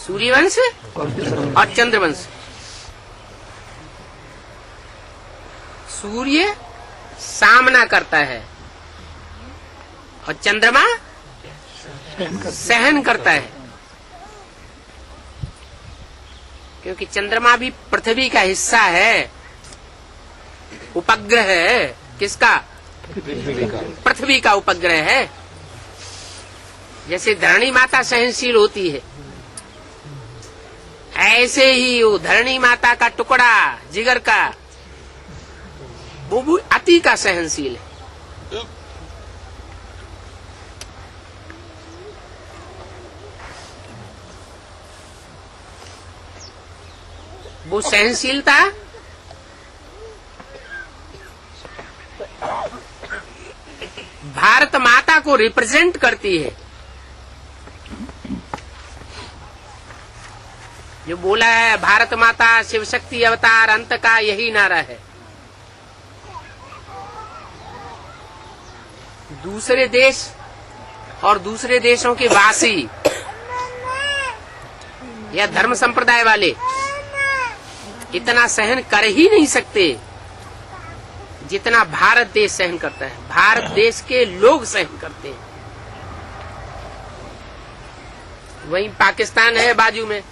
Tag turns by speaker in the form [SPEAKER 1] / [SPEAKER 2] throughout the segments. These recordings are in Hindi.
[SPEAKER 1] सूर्यवंश और चंद्रवंश। सूर्य सामना करता है और चंद्रमा सहन करता है, क्योंकि चंद्रमा भी पृथ्वी का हिस्सा है, उपग्रह है। किसका? पृथ्वी का उपग्रह है। जैसे धरणी माता सहनशील होती है, ऐसे ही वो धरणी माता का टुकड़ा जिगर का वो भी अति का सहनशील है। वो सहनशीलता भारत माता को रिप्रेजेंट करती है। जो बोला है भारत माता शिव शक्ति अवतार अंत का, यही नारा है। दूसरे देश और दूसरे देशों के वासी या धर्म संप्रदाय वाले इतना सहन कर ही नहीं सकते जितना भारत देश सहन करता है। भारत देश के लोग सहन करते हैं। वहीं पाकिस्तान है बाजू में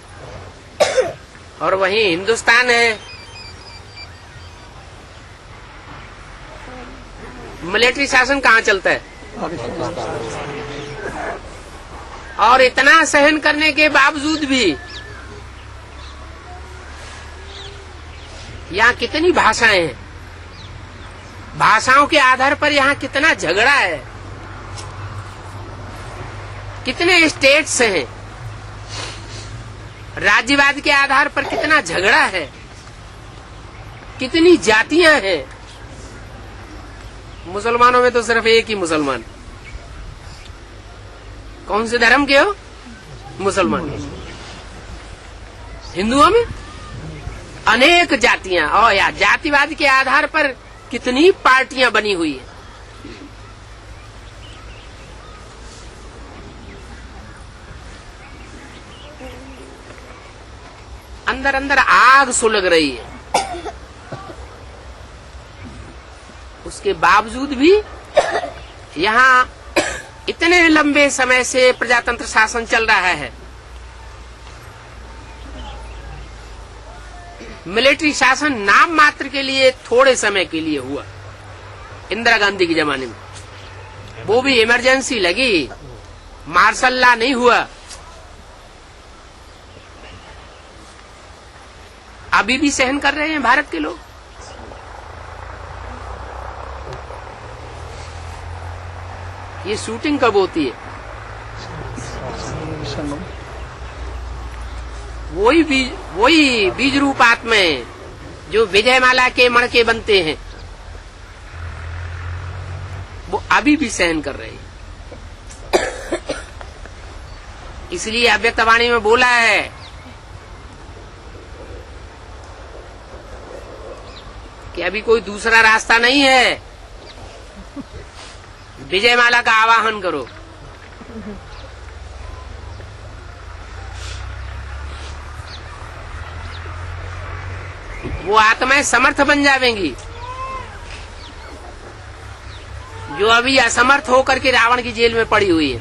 [SPEAKER 1] और वहीं हिंदुस्तान है। मिलिट्री शासन कहाँ चलता है? और इतना सहन करने के बावजूद भी यहाँ कितनी भाषाएं हैं, भाषाओं के आधार पर यहाँ कितना झगड़ा है, कितने स्टेट्स हैं, राज्यवाद के आधार पर कितना झगड़ा है, कितनी जातियां हैं। मुसलमानों में तो सिर्फ एक ही मुसलमान। कौन से धर्म के हो? मुसलमान। हिंदुओं में अनेक जातियां, और या जातिवाद के आधार पर कितनी पार्टियां बनी हुई है। अंदर अंदर आग सुलग रही है। उसके बावजूद भी यहाँ इतने लंबे समय से प्रजातंत्र शासन चल रहा है। मिलिट्री शासन नाम मात्र के लिए थोड़े समय के लिए हुआ इंदिरा गांधी के जमाने में, वो भी इमरजेंसी लगी, मार्शल लॉ नहीं हुआ। अभी भी सहन कर रहे हैं भारत के लोग। ये शूटिंग कब होती है? वही बीज रूप आत्माएं जो विजयमाला के मणके बनते हैं, वो अभी भी सहन कर रहे हैं। इसलिए अव्यक्तवाणी में बोला है कि अभी कोई दूसरा रास्ता नहीं है, विजयमाला का आवाहन करो। वो आत्माएं समर्थ बन जाएंगी जो अभी असमर्थ होकर के रावण की जेल में पड़ी हुई है।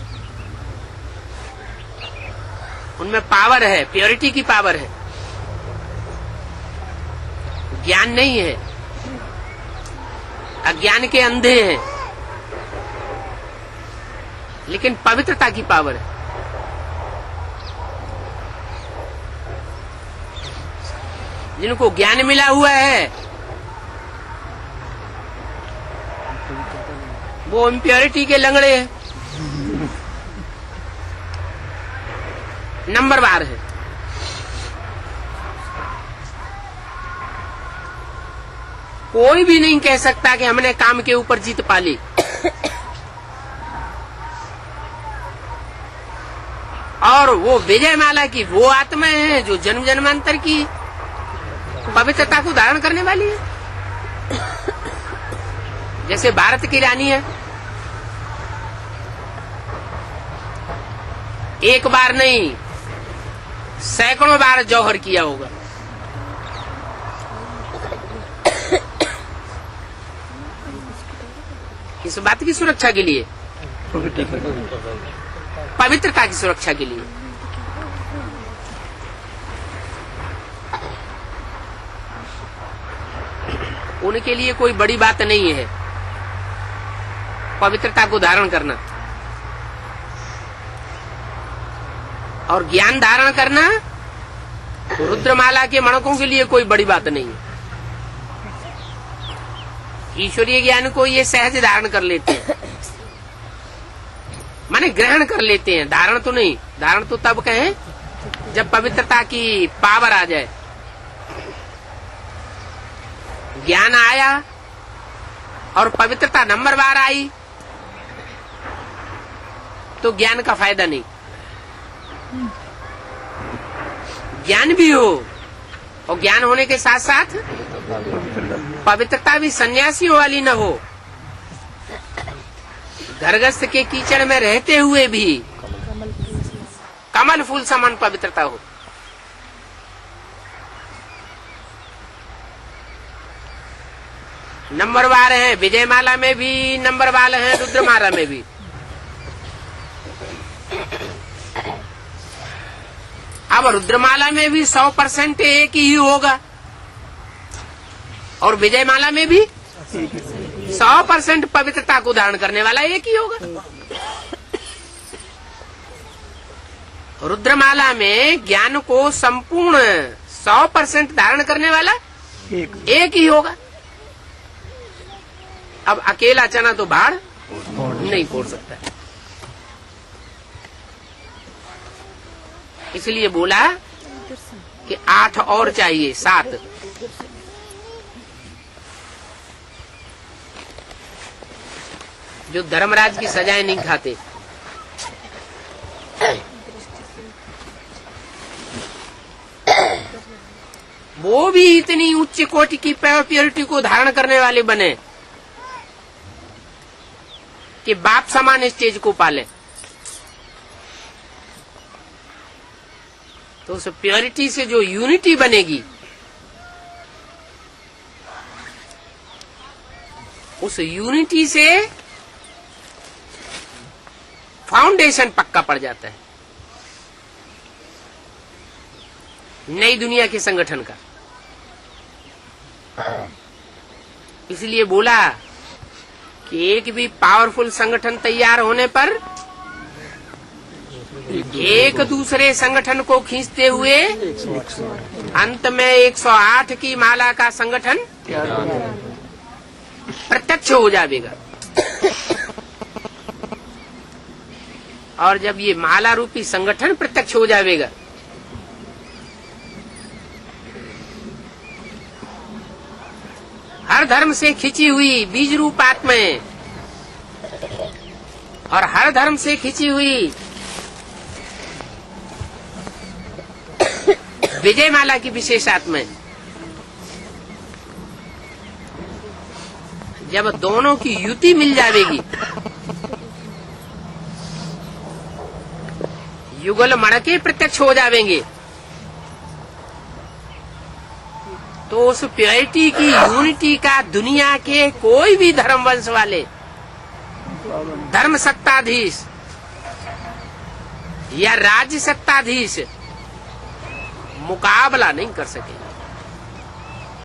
[SPEAKER 1] उनमें पावर है, प्योरिटी की पावर है, ज्ञान नहीं है, अज्ञान के अंधे हैं, लेकिन पवित्रता की पावर है। जिनको ज्ञान मिला हुआ है वो इम्प्योरिटी के लंगड़े हैं, नंबरवार है। कोई भी नहीं कह सकता कि हमने काम के ऊपर जीत पा ली। और वो विजयमाला की वो आत्माएं हैं जो जन्म जन्मांतर की पवित्रता को धारण करने वाली है। जैसे भारत की रानी है, एक बार नहीं सैकड़ों बार जौहर किया होगा। किस बात की सुरक्षा के लिए? पवित्रता की सुरक्षा के लिए। उनके लिए कोई बड़ी बात नहीं है पवित्रता को धारण करना, और ज्ञान धारण करना रुद्रमाला के मणकों के लिए कोई बड़ी बात नहीं है। ईश्वरीय ज्ञान को ये सहज धारण कर लेते हैं, माने ग्रहण कर लेते हैं, धारण तो नहीं। धारण तो तब कहें जब पवित्रता की पावर आ जाए। ज्ञान आया और पवित्रता नंबरवार आई तो ज्ञान का फायदा नहीं। ज्ञान भी हो और ज्ञान होने के साथ साथ पवित्रता भी सन्यासियों वाली न हो। घरगस्थ के कीचड़ में रहते हुए भी कमल फूल समान पवित्रता हो। नंबरवार है विजयमाला में भी, नंबरवार है रुद्रमाला में भी। अब रुद्रमाला में भी 100% एक ही होगा और विजयमाला में भी 100% पवित्रता को धारण करने वाला एक ही होगा। रुद्रमाला में ज्ञान को संपूर्ण 100% धारण करने वाला एक ही होगा। अब अकेला चना तो बाढ़ नहीं फोड़ सकता, इसलिए बोला कि 8 और चाहिए, 7। जो धर्मराज की सजाएं नहीं खाते, वो भी इतनी उच्च कोटि की प्योरिटी को धारण करने वाले बने कि बाप समान स्टेज को पाले। तो उस प्योरिटी से जो यूनिटी बनेगी, उस यूनिटी से फाउंडेशन पक्का पड़ जाता है नई दुनिया के संगठन का। इसलिए बोला कि एक भी पावरफुल संगठन तैयार होने पर एक दूसरे संगठन को खींचते हुए अंत में 108 की माला का संगठन प्रत्यक्ष हो जाएगा। और जब ये माला रूपी संगठन प्रत्यक्ष हो जाएगा हर धर्म से खिंची हुई बीज रूप आत्माएं और हर धर्म से खिंची हुई विजयमाला की विशेष आत्माएं, जब दोनों की युति मिल जाएगी, युगल मणके प्रत्यक्ष हो जाएंगे, तो उस प्योरिटी की यूनिटी का दुनिया के कोई भी धर्म वंश वाले धर्म सत्ताधीश या राज्य सत्ताधीश मुकाबला नहीं कर सकेगा।